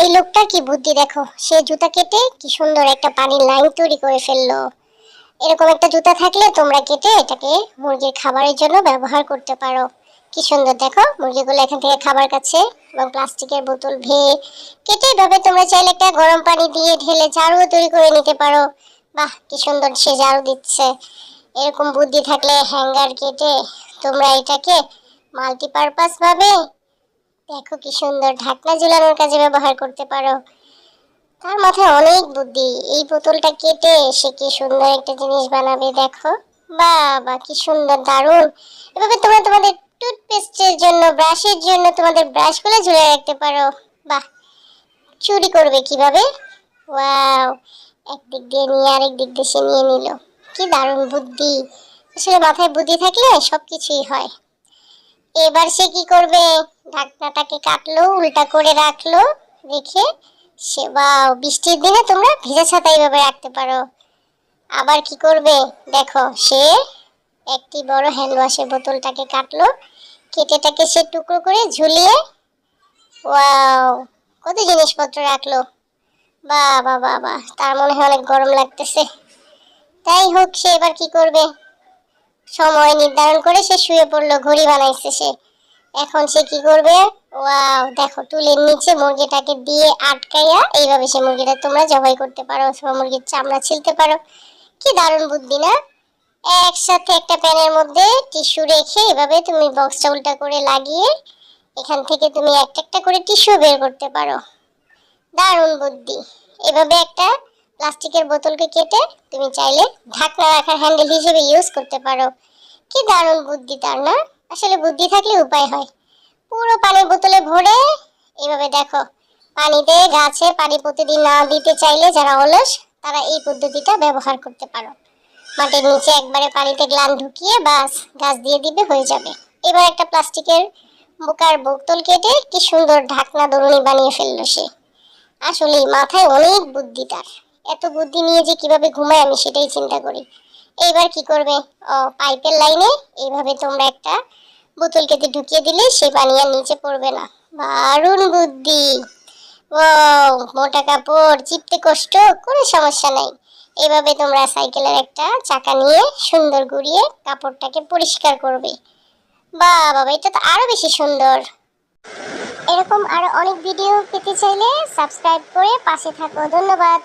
এই লোকটা কি বুদ্ধি দেখো, সে জুতা কেটে কি সুন্দর একটা পানির লাইন তৈরি করে ফেললো। এরকম একটা জুতা থাকলে তোমরা কেটে এটাকে মুরগির খাবারের জন্য ব্যবহার করতে পারো। কি সুন্দর দেখো, মুরগিগুলো এখান থেকে খাবার খাচ্ছে। এবং প্লাস্টিকের বোতল ভেঙে কেটে এভাবে তোমরা চাইলে একটা গরম পানি দিয়ে ঢেলে ঝাড়ু তৈরি করে নিতে পারো। বাহ, কি সুন্দর সে ঝাড়ু দিচ্ছে। এরকম বুদ্ধি থাকলে হ্যাঙ্গার কেটে তোমরা এটাকে মাল্টিপারপাস ভাবে দেখো কি সুন্দর ঢাকনা ঝুলানোর কাজে ব্যবহার করতে পারো। তার মাথায় অনেক বুদ্ধি। এই বোতলটা কেটে সে কি সুন্দর একটা জিনিস বানাবে দেখো। বাহ, কি সুন্দর, দারুণ। এভাবে তোমরা তোমাদের টুথপেস্টের জন্য, ব্রাশের জন্য তোমাদের ব্রাশগুলো ঝুলিয়ে রাখতে পারো। বাহ, চুরি করবে কিভাবে? ওয়াও, একদিক দিয়ে নিয়ে আরেক দিক দিয়ে সে নিয়ে নিল। কি দারুণ বুদ্ধি। আসলে মাথায় বুদ্ধি থাকলে সবকিছুই হয়। এবার সে কি করবে? ঢাকনাটাকে কাটলো, উল্টা করে রাখলো। রেখে সে, বাও, বৃষ্টির দিনে তোমরা ভেজা ছাতা এইভাবে রাখতে পারো। আবার কি করবে দেখো, সে একটি বড় হ্যান্ড ওয়াশের বোতলটাকে কাটলো, কেটেটাকে সে টুকরো করে ঝুলিয়ে, ওয়াও, কত জিনিসপত্র রাখলো। বাহ বাহ বাহ বাহ, তার মনে হয় অনেক গরম লাগতেছে। তাই হোক, সে এবার কি করবে? সময় নির্ধারণ করে সে শুয়ে পড়লো, ঘড়ি বানাইছে সে। এখন সে কি করবে? ওয়াও, দেখো, টুলের নিচে মুরগিটাকে দিয়ে আটকাইয়া এইভাবে সে মুরগিটা তোমরা জবাই করতে পারো অথবা মুরগির চামড়া ছিলতে পারো। কি দারুণ বুদ্ধি না? একসাথে একটা প্যানের মধ্যে টিস্যু রেখে এভাবে তুমি বক্সটা উল্টা করে লাগিয়ে এখান থেকে তুমি একটা একটা করে টিস্যু বের করতে পারো। দারুণ বুদ্ধি। এভাবে একটা প্লাস্টিকের বোতলকে কেটে তুমি চাইলে ঢাকনা রাখার হ্যান্ডেল হিসেবে ইউজ করতে পারো। কি দারুণ বুদ্ধি, তার না? আসলে বুদ্ধি থাকলে উপায় হয়। পুরো পানির বোতলে ভরে এইভাবে দেখো, পানিতে গাছে পানি প্রতিদিন না দিতে চাইলে যারা অলস, তারা এই পদ্ধতিটা ব্যবহার করতে পারো। মাটির নিচে একবারে পানিতে গ্লান ঢুকিয়ে বাস গাছ দিয়ে দিবে, হয়ে যাবে। এবার একটা প্লাস্টিকের বোকার বোতল কেটে কি সুন্দর ঢাকনা দড়ুনি বানিয়ে ফেললো সে। আসলে মাথায় অনেক বুদ্ধি তার। এত বুদ্ধি নিয়ে যে কিভাবে ঘুমায় আমি সেটাই চিন্তা করি। এইবার কি করবে? পাইপের লাইনে এইভাবে তোমরা একটা বোতল কেটে ঢুকিয়ে দিলে সে পানি আর নিচে পড়বে না। দারুণ বুদ্ধি। ও, মোটা কাপড় চিপতে কষ্ট, কোনো সমস্যা নাই। এভাবে তোমরা সাইকেলের একটা চাকা নিয়ে সুন্দর ঘুরিয়ে কাপড়টাকে পরিষ্কার করবে। বাহ বাবা, এটা তো আরো বেশি সুন্দর। এরকম আরো অনেক ভিডিও পেতে চাইলে সাবস্ক্রাইব করে পাশে থাকো। ধন্যবাদ।